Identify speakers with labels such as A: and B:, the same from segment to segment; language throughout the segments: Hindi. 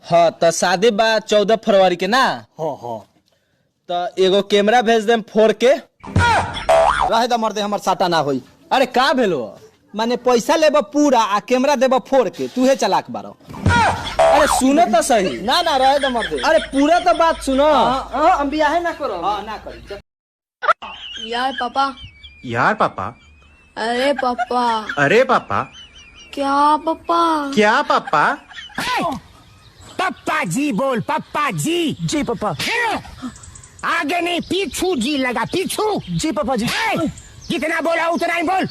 A: हाँ तो शादी बा 14 फरवरी के ना।
B: हाँ
A: तो एगो कैमरा भेज देम फोड़ के।
B: रहे दा मर्दे हमर साटा ना होई।
A: अरे का भेलो?
B: माने पैसा लेबा पूरा आ कैमरा देबा फोड़ के, तू है चलाक बारो।
A: अरे सुनो तो सही।
B: ना ना रहे दा मर्दे।
A: अरे पूरा तो बात सुनो।
B: हम बियाह ना करो। हाँ ना करी।
C: यार पापा।
D: यार पापा।
C: अरे पापा।
D: अरे पापा।
C: क्या पापा?
D: क्या पापा?
E: पप्पा जी बोल, पप्पा जी।
F: जी पापा।
E: आगे नहीं पीछू जी लगा, पीछू।
F: जी पापा जी।
E: जितना बोला उतना ही बोल।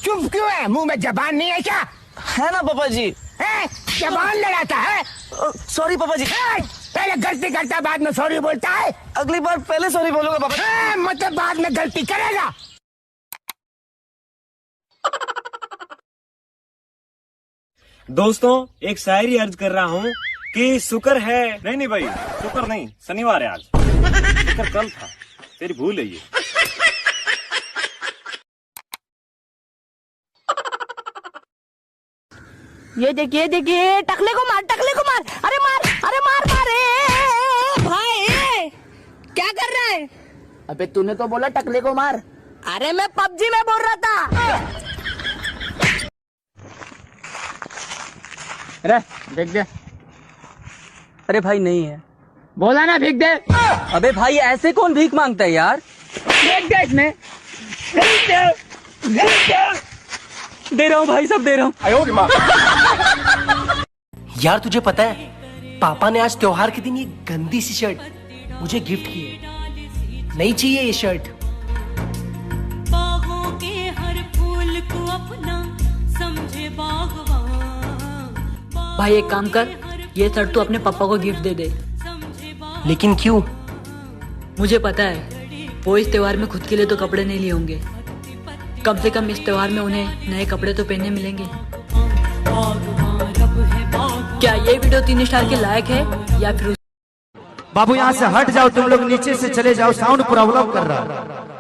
E: चुप क्यों है? मुंह में जबान नहीं है क्या?
F: है ना पापा जी।
E: जबान लड़ाता है।
F: सॉरी पापा जी।
E: पहले गलती करता बाद में सॉरी बोलता है।
F: अगली बार पहले सॉरी बोलूंगा पापा जी।
E: मतलब बाद में गलती करेगा।
G: दोस्तों एक शायरी अर्ज कर रहा हूँ कि शुक्र है। नहीं भाई, शुक्र नहीं, शनिवार है आज। शुक्र कल था, तेरी भूल है ये।
C: ये देखिए टकले को मार। अरे मार भाई क्या कर रहा है?
B: अबे तूने तो बोला टकले को मार।
C: अरे मैं पबजी में बोल रहा था।
B: अरे देख दे।
F: अरे भाई नहीं है।
B: बोला ना भीख दे।
F: अबे भाई ऐसे कौन भीख मांगता है यार?
B: देख दे इसमें।
F: दे रहा हूँ भाई, सब दे रहा हूँ।
H: यार तुझे पता है पापा ने आज त्योहार के दिन ये गंदी सी शर्ट मुझे गिफ्ट की है। नहीं चाहिए ये शर्ट।
I: बागों के हर फूल को अपना समझे बागवान।
C: भाई एक काम कर, ये शर्ट तू अपने पापा को गिफ्ट दे दे।
H: लेकिन क्यों?
C: मुझे पता है वो इस त्योहार में खुद के लिए तो कपड़े नहीं लिए होंगे। कम से कम इस त्योहार में उन्हें नए कपड़े तो पहनने मिलेंगे। क्या ये वीडियो 3 स्टार के लायक है या फिर?
J: बाबू यहाँ से हट जाओ, तुम लोग नीचे से चले जाओ, साउंड प्रॉब्लम कर रहा है।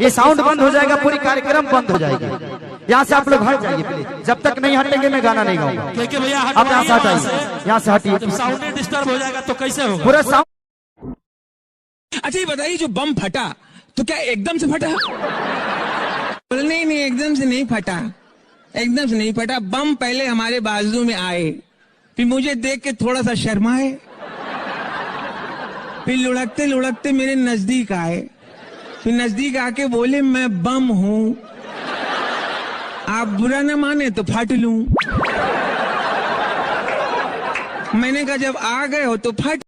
J: ये साउंड बंद हो जाएगा, पूरी कार्यक्रम बंद हो जाएगी। यहाँ से आप लोग हट जाइए प्लीज। जब तक नहीं हटेंगे मैं गाना नहीं गाऊंगा।
K: भैया
J: आप यहाँ से हटाइए, यहाँ से हटिए।
K: साउंड डिस्टर्ब हो जाएगा तो कैसे होगा?
J: पूरा साउंड।
K: अच्छा ये बताइए, जो बम फटा तो क्या एकदम से फटा? नहीं एकदम से नहीं फटा, एकदम से नहीं फटा। बम पहले हमारे बाजू में आए, फिर मुझे देख के थोड़ा सा शर्माए, फिर लुढ़कते लुढ़कते मेरे नजदीक आए, फिर नजदीक आके बोले मैं बम हूं, आप बुरा न माने तो फट लूं। मैंने कहा जब आ गए हो तो फट।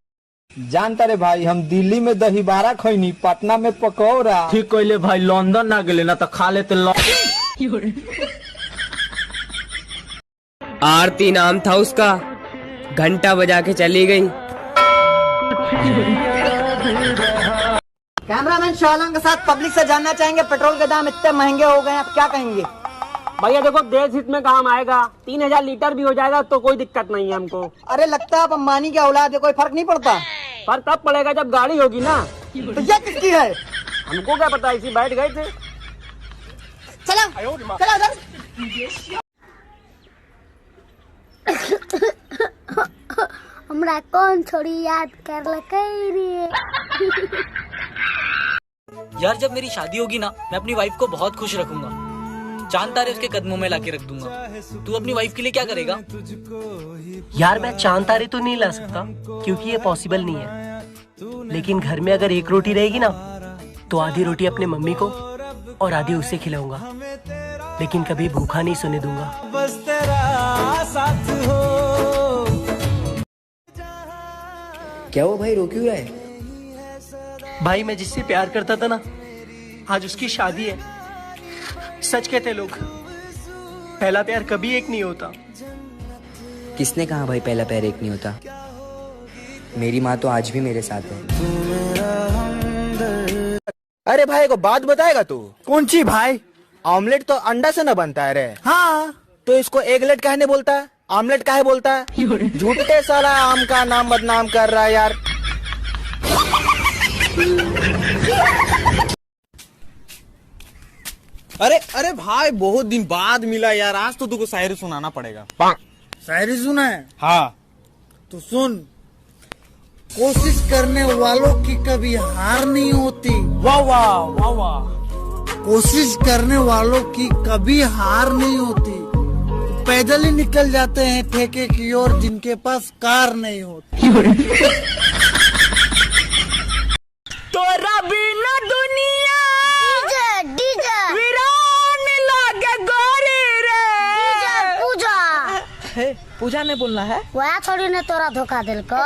B: जानता रे भाई, हम दिल्ली में दही बारा खैनी, पटना में पकौड़ा।
A: ठीक कहले भाई, लंदन ना गेले ना तो खा लेते।
L: आरती नाम था उसका, घंटा बजा के चली गई।
B: कैमरामैन शाहलान के साथ पब्लिक से जानना चाहेंगे पेट्रोल के दाम इतने महंगे हो गए, आप क्या कहेंगे?
L: भैया देखो देश हित में काम आएगा, 3000 लीटर भी हो जाएगा तो कोई दिक्कत नहीं है हमको।
B: अरे लगता है आप अंबानी की औलाद है, कोई फर्क नहीं पड़ता।
L: पर तब पड़ेगा जब गाड़ी होगी ना।
B: तो ये किसकी है?
L: हमको क्या पता, इसी बैठ गए थे।
B: चलो उधर।
M: हमरा कौन छोड़ी याद कर रे।
F: यार जब मेरी शादी होगी ना, मैं अपनी वाइफ को बहुत खुश रखूंगा। चांद तारे उसके कदमों में लाके रख दूंगा। तू अपनी वाइफ के लिए क्या करेगा?
H: यार मैं चांद तारे तो नहीं ला सकता क्योंकि ये पॉसिबल नहीं है। लेकिन घर में अगर एक रोटी रहेगी ना तो आधी रोटी अपने मम्मी को और आधी उसे खिलाऊंगा, लेकिन कभी भूखा नहीं सोने दूंगा।
A: बस तेरा साथ हो।
H: क्या वो भाई रो क्यों रहा है? भाई मैं जिससे प्यार करता था ना, आज उसकी शादी है। सच कहते लोग, पहला प्यार कभी एक नहीं होता।
L: किसने कहा भाई पहला प्यार एक नहीं होता? मेरी माँ तो आज भी मेरे साथ है।
B: अरे भाई को बात बताएगा तू? कौन सी भाई? ऑमलेट तो अंडा से न बनता है रे। हाँ तो इसको एगलेट काहे नहीं बोलता है? ऑमलेट काहे बोलता है? झूठे साला आम का नाम बदनाम कर रहा है यार।
A: अरे भाई बहुत दिन बाद मिला यार, आज तो तुमको शायरी सुनाना पड़ेगा।
N: शायरी सुना है?
B: हाँ।
N: तो सुन, कोशिश करने वालों की कभी हार नहीं होती।
B: वाह वाह वाह वाह।
N: कोशिश करने वालों की कभी हार नहीं होती। पैदल ही निकल जाते हैं ठेके की ओर जिनके पास कार नहीं होती।
E: तोरा बिना दुनिया
M: डीजे
E: वीरान लागे गोरी रे।
M: पूजा
E: पूजा नहीं बोलना है।
M: वह थोड़ी ने तोरा धोखा दिल को।